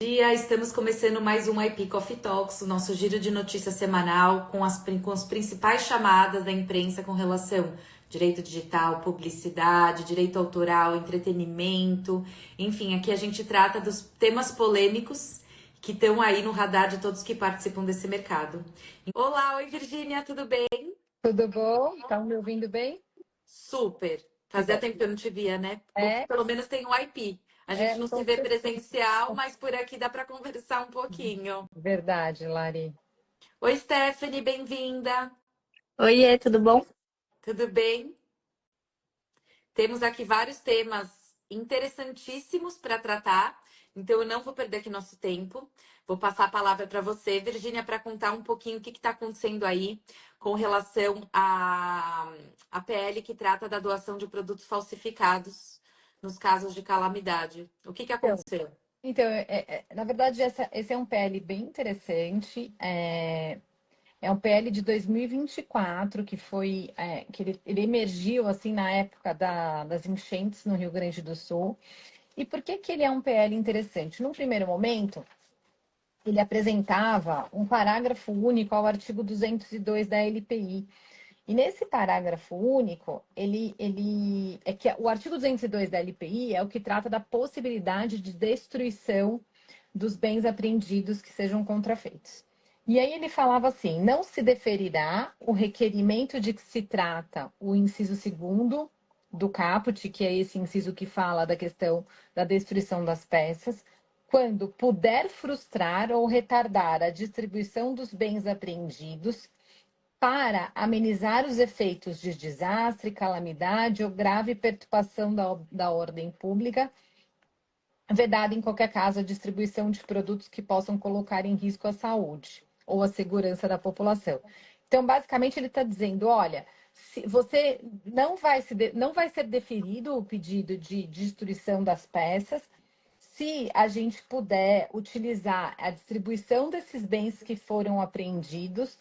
Dia, estamos começando mais um IP Coffee Talks, o nosso giro de notícias semanal com as principais chamadas da imprensa com relação direito digital, publicidade, direito autoral, entretenimento, enfim, aqui a gente trata dos temas polêmicos que estão aí no radar de todos que participam desse mercado. Olá, oi Virgínia, tudo bem? Tudo bom? Estão me ouvindo bem? Super. Que Fazia bom. tempo que eu não te via, né? Bom que É, pelo menos tem o IP. A gente não se com vê certeza. presencial, mas por aqui dá para conversar um pouquinho. Verdade, Lari. Oi, Stephanie, bem-vinda. Oiê, tudo bom? Tudo bem? Temos aqui vários temas interessantíssimos para tratar, então eu não vou perder aqui nosso tempo. Vou passar a palavra para você, Virgínia, para contar um pouquinho o que está acontecendo aí com relação à PL que trata da doação de produtos falsificados nos casos de calamidade. O que Então, aconteceu? na verdade, esse é um PL bem interessante. É um PL de 2024 que foi que ele emergiu assim na época das enchentes no Rio Grande do Sul. E por que que ele é um PL interessante? Num primeiro momento, ele apresentava um parágrafo único ao artigo 202 da LPI. E nesse parágrafo único, é que o artigo 202 da LPI é o que trata da possibilidade de destruição dos bens apreendidos que sejam contrafeitos. E aí ele falava assim: não se deferirá o requerimento de que se trata o inciso segundo do caput, que é esse inciso que fala da questão da destruição das peças, quando puder frustrar ou retardar a distribuição dos bens apreendidos para amenizar os efeitos de desastre, calamidade ou grave perturbação da ordem pública, vedada em qualquer caso a distribuição de produtos que possam colocar em risco a saúde ou a segurança da população. Então, basicamente, ele está dizendo: olha, se você não vai ser deferido o pedido de destruição das peças se a gente puder utilizar a distribuição desses bens que foram apreendidos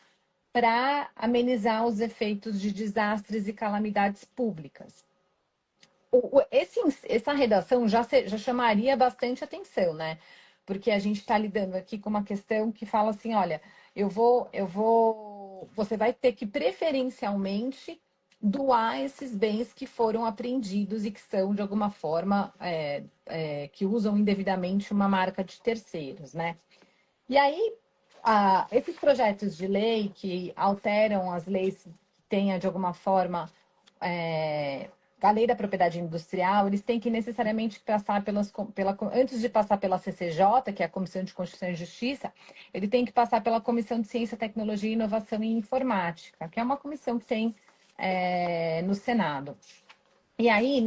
para amenizar os efeitos de desastres e calamidades públicas. Essa redação já chamaria bastante atenção, né? Porque a gente está lidando aqui com uma questão que fala assim: olha, você vai ter que preferencialmente doar esses bens que foram apreendidos e que são, de alguma forma, que usam indevidamente uma marca de terceiros, né? E aí, esses projetos de lei que alteram as leis que tenha, de alguma forma, a lei da propriedade industrial, eles têm que necessariamente passar antes de passar pela CCJ, que é a Comissão de Constituição e Justiça, ele tem que passar pela Comissão de Ciência, Tecnologia, Inovação e Informática, que é uma comissão que tem no Senado. E aí,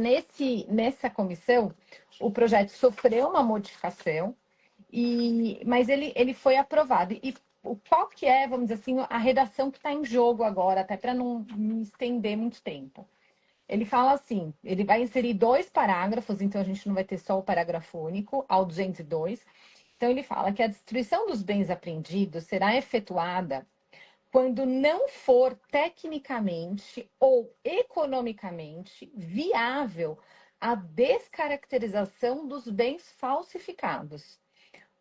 nessa comissão, o projeto sofreu uma modificação, mas ele foi aprovado. E qual que é, vamos dizer assim, a redação que está em jogo agora, até para não me estender muito tempo? Ele fala assim, ele vai inserir 2 parágrafos, então a gente não vai ter só o parágrafo único, ao 202. Então ele fala que a destruição dos bens apreendidos será efetuada quando não for tecnicamente ou economicamente viável a descaracterização dos bens falsificados,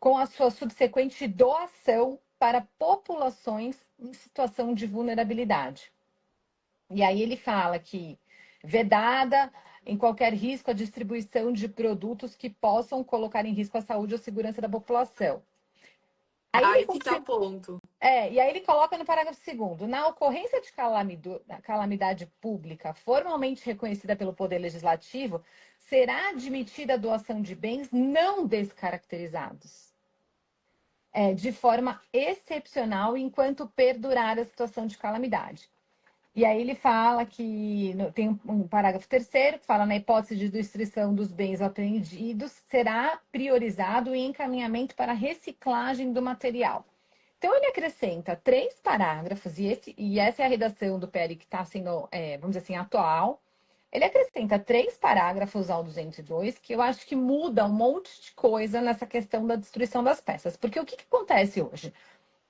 com a sua subsequente doação para populações em situação de vulnerabilidade. E aí ele fala que vedada em qualquer risco a distribuição de produtos que possam colocar em risco a saúde ou a segurança da população. Aí que tá o ponto. E aí ele coloca no parágrafo segundo: na ocorrência de calamidade pública formalmente reconhecida pelo Poder Legislativo, será admitida a doação de bens não descaracterizados, de forma excepcional, enquanto perdurar a situação de calamidade. E aí ele fala que tem um parágrafo terceiro que fala: na hipótese de destruição dos bens apreendidos, será priorizado o encaminhamento para reciclagem do material. Então ele acrescenta 3 parágrafos, e essa é a redação do PL que está sendo, vamos dizer assim, atual. Ele acrescenta 3 parágrafos ao 202, que eu acho que muda um monte de coisa nessa questão da destruição das peças. Porque o que acontece hoje?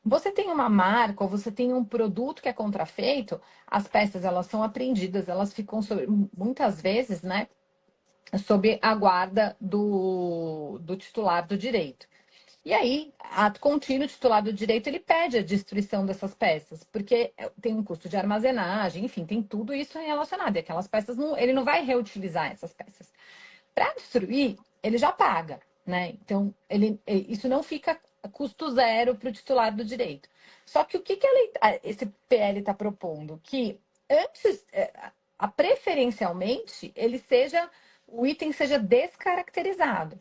Você tem uma marca ou você tem um produto que é contrafeito, as peças elas são apreendidas, elas ficam muitas vezes, né, sob a guarda do titular do direito. E aí, ato contínuo, o titular do direito, ele pede a destruição dessas peças, porque tem um custo de armazenagem, enfim, tem tudo isso relacionado. E aquelas peças, ele não vai reutilizar essas peças. Para destruir, ele já paga, né? Então, isso não fica custo zero para o titular do direito. Só que o que esse PL está propondo? Que antes, preferencialmente, o item seja descaracterizado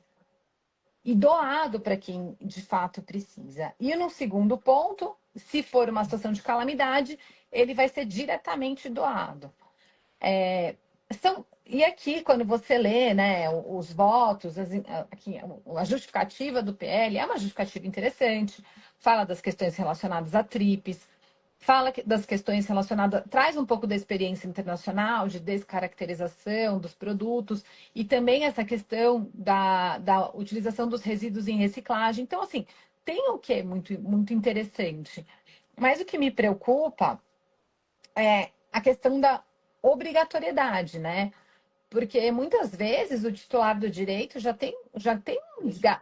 e doado para quem de fato precisa. E no segundo ponto, se for uma situação de calamidade, ele vai ser diretamente doado. E aqui, quando você lê, né, os votos, aqui, a justificativa do PL é uma justificativa interessante, fala das questões relacionadas a TRIPs, fala das questões relacionadas, traz um pouco da experiência internacional, de descaracterização dos produtos, e também essa questão da utilização dos resíduos em reciclagem. Então, assim, tem o que é muito, muito interessante. Mas o que me preocupa é a questão da obrigatoriedade, né? Porque muitas vezes o titular do direito já tem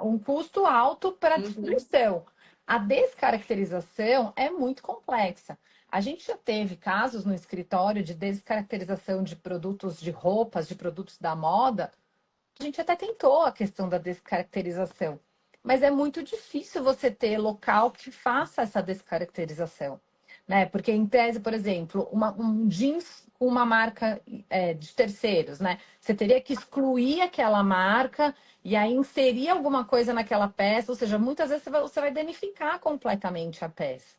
um custo alto para a distribuição. A descaracterização é muito complexa. A gente já teve casos no escritório de descaracterização de produtos de roupas, de produtos da moda. A gente até tentou a questão da descaracterização, mas é muito difícil você ter local que faça essa descaracterização, né? Porque em tese, por exemplo, um jeans com uma marca de terceiros, né? Você teria que excluir aquela marca e aí inserir alguma coisa naquela peça, ou seja, muitas vezes você vai danificar completamente a peça.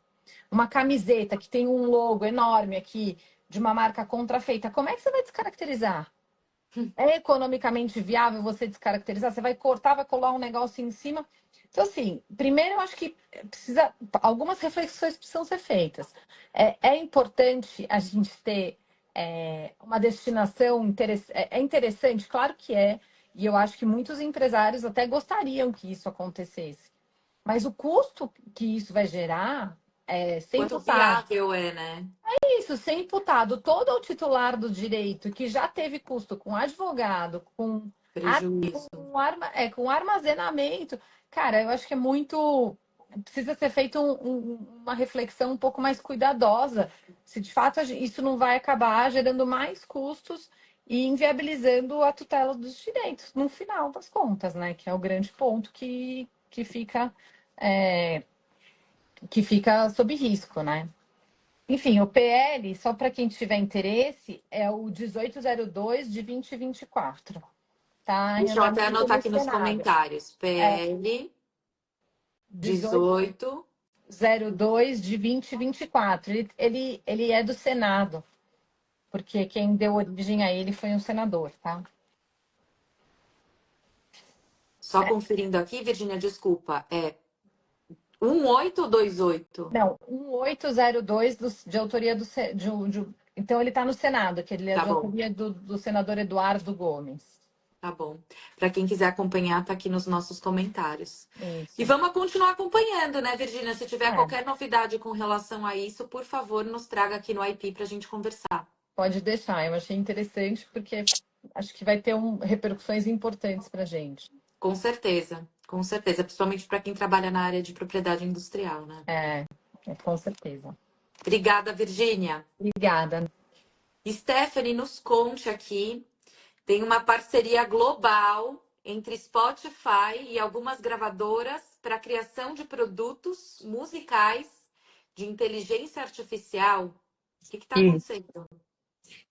Uma camiseta que tem um logo enorme aqui de uma marca contrafeita, como é que você vai descaracterizar? É economicamente viável você descaracterizar? Você vai cortar, vai colar um negócio em cima. Então, assim, primeiro eu acho que algumas reflexões precisam ser feitas. É importante a gente ter uma destinação interessante. É interessante, claro que é, e eu acho que muitos empresários até gostariam que isso acontecesse. Mas o custo que isso vai gerar sem Quanto imputar viável é, né? isso, ser imputado todo o titular do direito que já teve custo com advogado, Prejuízo. com armazenamento, cara, eu acho que é muito. Precisa ser feita uma reflexão um pouco mais cuidadosa, se de fato isso não vai acabar gerando mais custos e inviabilizando a tutela dos direitos, no final das contas, né? Que é o grande ponto é, que fica sob risco, né? Enfim, o PL, só para quem tiver interesse, é o 1802 de 2024. Tá em Deixa eu até andamento anotar no aqui nos Senado. comentários. É PL 1802 18. de 2024. Ele é do Senado, porque quem deu origem a ele foi um senador, tá? Só conferindo aqui, Virgínia, desculpa. É 18 ou 28? Não, 1802 de autoria então ele está no Senado, que ele é Tá de bom, autoria do senador Eduardo Gomes. tá bom. Para quem quiser acompanhar, tá aqui nos nossos comentários. E Isso. vamos continuar acompanhando, né, Virgínia? Se tiver É. qualquer novidade com relação a isso, por favor, nos traga aqui no IP para a gente conversar. Pode deixar, eu achei interessante porque acho que vai ter repercussões importantes para a gente. Com certeza, principalmente para quem trabalha na área de propriedade industrial, né? Com certeza. Obrigada, Virgínia. Obrigada. Stephanie, nos conte aqui. Tem uma parceria global entre Spotify e algumas gravadoras para a criação de produtos musicais de inteligência artificial. O que está Isso. acontecendo?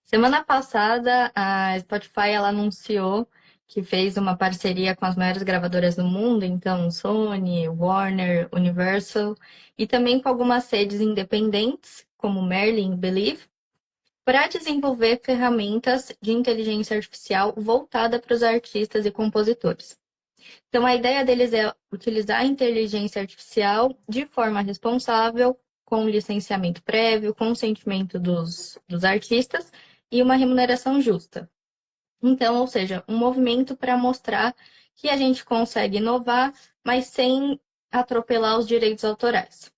Semana passada, a Spotify ela anunciou que fez uma parceria com as maiores gravadoras do mundo, então Sony, Warner, Universal, e também com algumas redes independentes, como Merlin e Believe, para desenvolver ferramentas de inteligência artificial voltada para os artistas e compositores. Então, a ideia deles é utilizar a inteligência artificial de forma responsável, com licenciamento prévio, consentimento dos artistas e uma remuneração justa. Então, ou seja, um movimento para mostrar que a gente consegue inovar, mas sem atropelar os direitos autorais.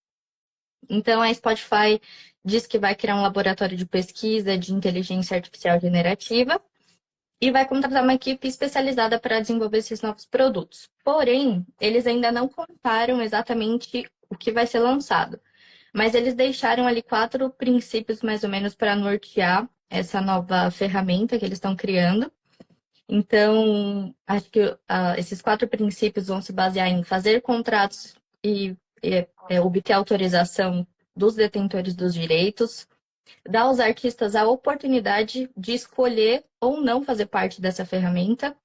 Então, a Spotify diz que vai criar um laboratório de pesquisa de inteligência artificial generativa e vai contratar uma equipe especializada para desenvolver esses novos produtos. Porém, eles ainda não contaram exatamente o que vai ser lançado, mas eles deixaram ali 4 princípios mais ou menos para nortear essa nova ferramenta que eles estão criando. Então, acho que esses 4 princípios vão se basear em fazer contratos e obter autorização dos detentores dos direitos, dar aos artistas a oportunidade de escolher ou não fazer parte dessa ferramenta,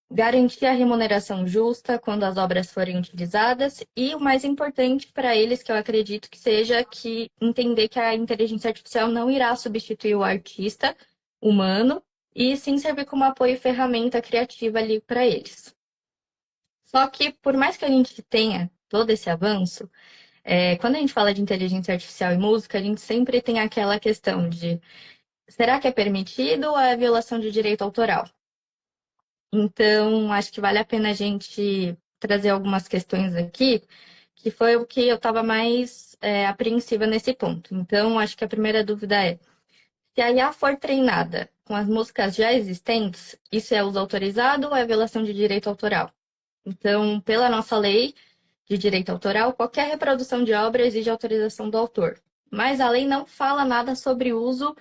garantir a remuneração justa quando as obras forem utilizadas e o mais importante para eles, que eu acredito que seja, que entender que a inteligência artificial não irá substituir o artista humano e sim servir como apoio e ferramenta criativa ali para eles. Só que, por mais que a gente tenha todo esse avanço, quando a gente fala de inteligência artificial e música, a gente sempre tem aquela questão de será que é permitido ou é violação de direito autoral? Então, acho que vale a pena a gente trazer algumas questões aqui, que foi o que eu estava mais apreensiva nesse ponto. Então, acho que a primeira dúvida é: se a IA for treinada com as músicas já existentes, isso é uso autorizado ou é violação de direito autoral? Então, pela nossa lei de direito autoral, qualquer reprodução de obra exige autorização do autor. Mas a lei não fala nada sobre uso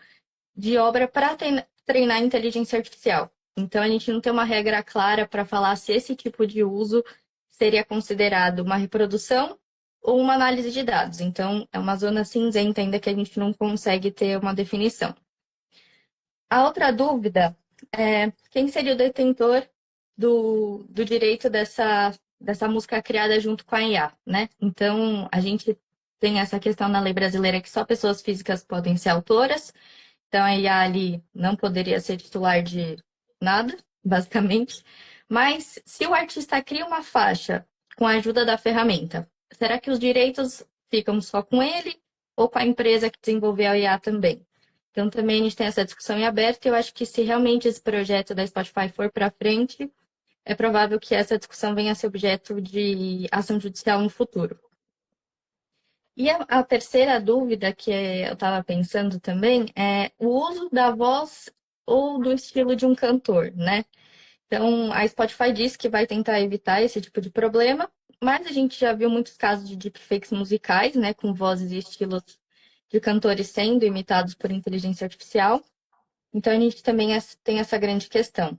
de obra para treinar inteligência artificial. Então, a gente não tem uma regra clara para falar se esse tipo de uso seria considerado uma reprodução ou uma análise de dados. Então, é uma zona cinzenta ainda que a gente não consegue ter uma definição. A outra dúvida é quem seria o detentor do direito dessa música criada junto com a IA, né? Então, a gente tem essa questão na lei brasileira que só pessoas físicas podem ser autoras. Então, a IA ali não poderia ser titular de nada, basicamente. Mas, se o artista cria uma faixa com a ajuda da ferramenta, será que os direitos ficam só com ele ou com a empresa que desenvolveu a IA também? Então, também a gente tem essa discussão em aberto e eu acho que se realmente esse projeto da Spotify for para frente, é provável que essa discussão venha a ser objeto de ação judicial no futuro. E a terceira dúvida que eu estava pensando também é o uso da voz ou do estilo de um cantor, né? Então, a Spotify diz que vai tentar evitar esse tipo de problema, mas a gente já viu muitos casos de deepfakes musicais, né? Com vozes e estilos de cantores sendo imitados por inteligência artificial. Então, a gente também tem essa grande questão.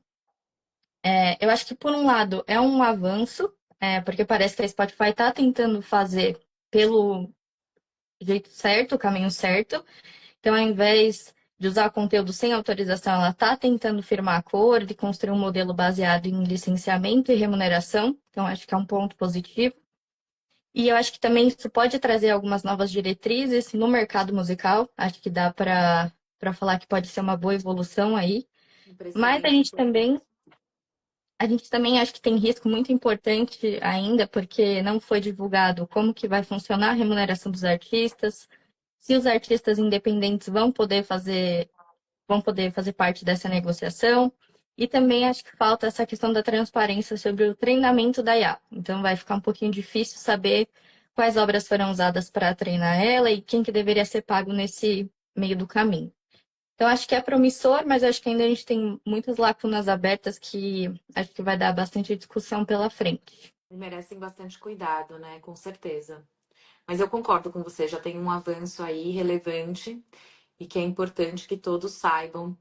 Eu acho que, por um lado, é um avanço, porque parece que a Spotify está tentando fazer pelo jeito certo, o caminho certo. Então, ao invés de usar conteúdo sem autorização, ela está tentando firmar acordo e construir um modelo baseado em licenciamento e remuneração. Então, acho que é um ponto positivo. E eu acho que também isso pode trazer algumas novas diretrizes no mercado musical. Acho que dá para falar que pode ser uma boa evolução aí. Mas a gente também acho que tem risco muito importante ainda, porque não foi divulgado como que vai funcionar a remuneração dos artistas, se os artistas independentes vão poder fazer parte dessa negociação. E também acho que falta essa questão da transparência sobre o treinamento da IA. Então vai ficar um pouquinho difícil saber quais obras foram usadas para treinar ela e quem que deveria ser pago nesse meio do caminho. Então acho que é promissor, mas acho que ainda a gente tem muitas lacunas abertas que acho que vai dar bastante discussão pela frente. Merecem bastante cuidado, né? Com certeza. Mas eu concordo com você, já tem um avanço aí relevante e que é importante que todos saibam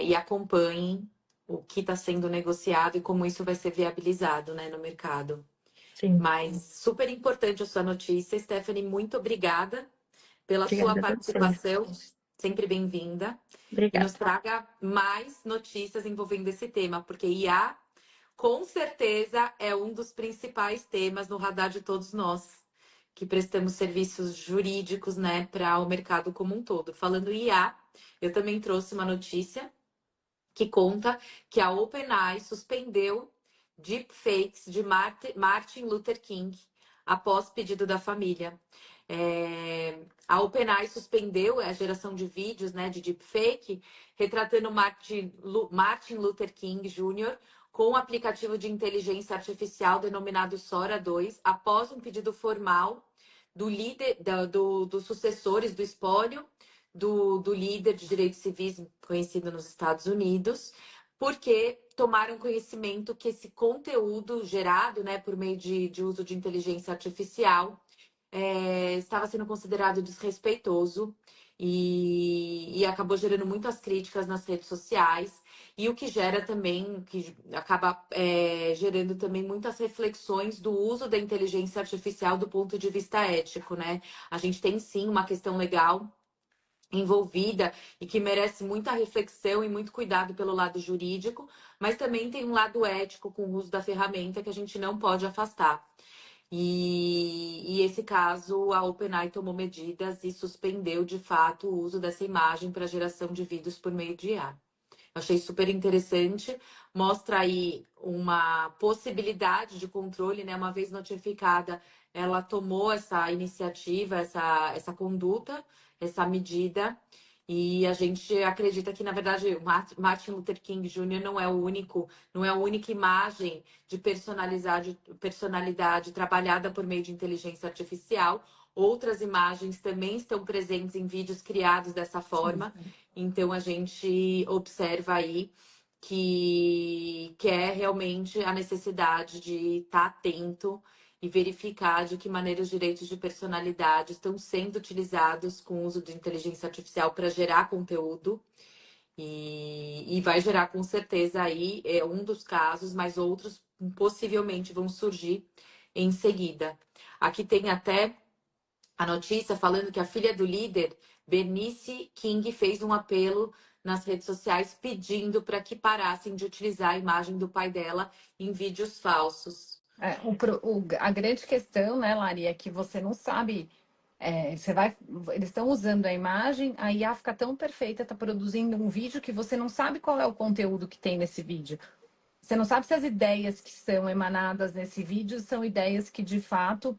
e acompanhem o que está sendo negociado e como isso vai ser viabilizado, né, no mercado. Sim. Mas super importante a sua notícia, Stephanie. Muito obrigada pela sua Obrigada a você. participação, sempre bem-vinda. E Obrigada. nos traga mais notícias envolvendo esse tema, porque IA, com certeza, é um dos principais temas no radar de todos nós que prestamos serviços jurídicos, né, para o mercado como um todo. Falando em IA, eu também trouxe uma notícia que conta que a OpenAI suspendeu deepfakes de Martin Luther King após pedido da família. A OpenAI suspendeu a geração de vídeos, né, de deepfake, retratando Martin Luther King Jr. com o aplicativo de inteligência artificial denominado Sora 2, após um pedido formal do líder dos sucessores do espólio do líder de direitos civis conhecido nos Estados Unidos, porque tomaram conhecimento que esse conteúdo gerado, né, por meio de uso de inteligência artificial estava sendo considerado desrespeitoso e acabou gerando muitas críticas nas redes sociais. E o que gera também, que acaba gerando também muitas reflexões do uso da inteligência artificial do ponto de vista ético, né? A gente tem sim uma questão legal envolvida e que merece muita reflexão e muito cuidado pelo lado jurídico, mas também tem um lado ético com o uso da ferramenta que a gente não pode afastar. E esse caso, a OpenAI tomou medidas e suspendeu de fato o uso dessa imagem para geração de vídeos por meio de IA. Achei super interessante, mostra aí uma possibilidade de controle, né? Uma vez notificada, ela tomou essa iniciativa, essa conduta, essa medida, e a gente acredita que, na verdade, o Martin Luther King Jr. não é a única imagem de personalidade trabalhada por meio de inteligência artificial. Outras imagens também estão presentes em vídeos criados dessa forma. Sim. Então, a gente observa aí que é realmente a necessidade de estar atento e verificar de que maneira os direitos de personalidade estão sendo utilizados com o uso de inteligência artificial para gerar conteúdo. E vai gerar com certeza aí um dos casos, mas outros possivelmente vão surgir em seguida. Aqui tem até a notícia falando que a filha do líder, Bernice King, fez um apelo nas redes sociais pedindo para que parassem de utilizar a imagem do pai dela em vídeos falsos. A grande questão, né, Lari, é que você não sabe. Eles estão usando a imagem, a IA fica tão perfeita, está produzindo um vídeo que você não sabe qual é o conteúdo que tem nesse vídeo. Você não sabe se as ideias que são emanadas nesse vídeo são ideias que de fato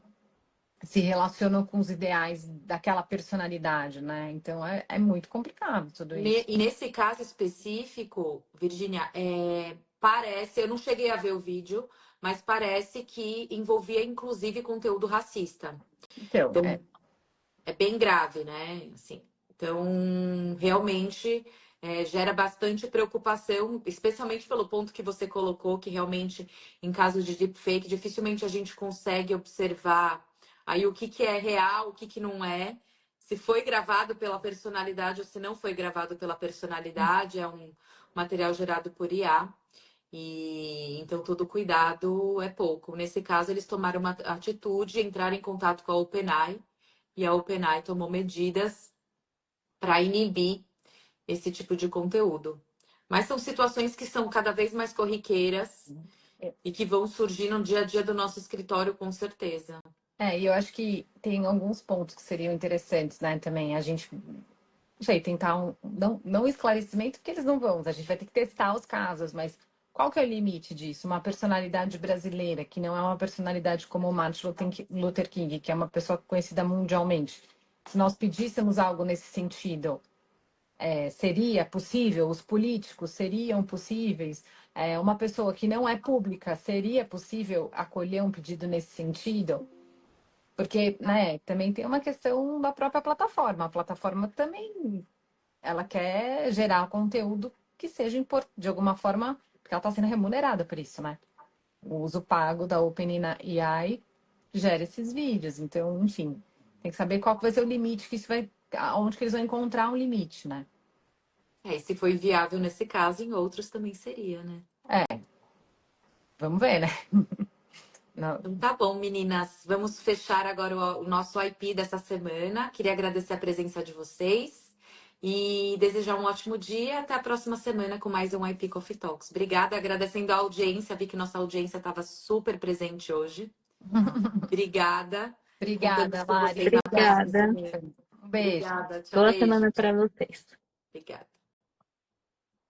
se relacionam com os ideais daquela personalidade, né? Então é muito complicado tudo isso. E nesse caso específico, Virgínia, parece, eu não cheguei a ver o vídeo, mas parece que envolvia inclusive conteúdo racista. Então, Então, é bem grave, né? Assim, então, realmente gera bastante preocupação, especialmente pelo ponto que você colocou, que realmente, em caso de deepfake, dificilmente a gente consegue observar aí o que é real, o que não é, se foi gravado pela personalidade ou se não foi gravado pela personalidade, é um material gerado por IA. E então todo cuidado é pouco. Nesse caso, eles tomaram uma atitude, entraram em contato com a OpenAI, e a OpenAI tomou medidas para inibir esse tipo de conteúdo. Mas são situações que são cada vez mais corriqueiras e que vão surgir no dia a dia do nosso escritório, com certeza. E eu acho que tem alguns pontos que seriam interessantes, né, também. A gente, não sei, tentar não esclarecimento, porque eles não vão, a gente vai ter que testar os casos, mas qual que é o limite disso? Uma personalidade brasileira, que não é uma personalidade como o Martin Luther King, que é uma pessoa conhecida mundialmente. Se nós pedíssemos algo nesse sentido, seria possível? Os políticos seriam possíveis? Uma pessoa que não é pública, seria possível acolher um pedido nesse sentido? Porque, né, também tem uma questão da própria plataforma. A plataforma também, ela quer gerar conteúdo que seja de alguma forma, porque ela está sendo remunerada por isso, né? O uso pago da OpenAI gera esses vídeos. Então, enfim, tem que saber qual vai ser o limite que isso vai, onde que eles vão encontrar um limite, né? E se foi viável nesse caso, em outros também seria, né? Vamos ver, né? Não. Então tá bom, meninas. Vamos fechar agora o nosso IP dessa semana. Queria agradecer a presença de vocês e desejar um ótimo dia. Até a próxima semana com mais um IP Coffee Talks. Obrigada, agradecendo a audiência. Vi que nossa audiência estava super presente hoje. Obrigada. Obrigada, Contamos com Lari. vocês na próxima Obrigada. semana. Um beijo. Obrigada. Tchau, Boa beijo. semana para vocês. Obrigada.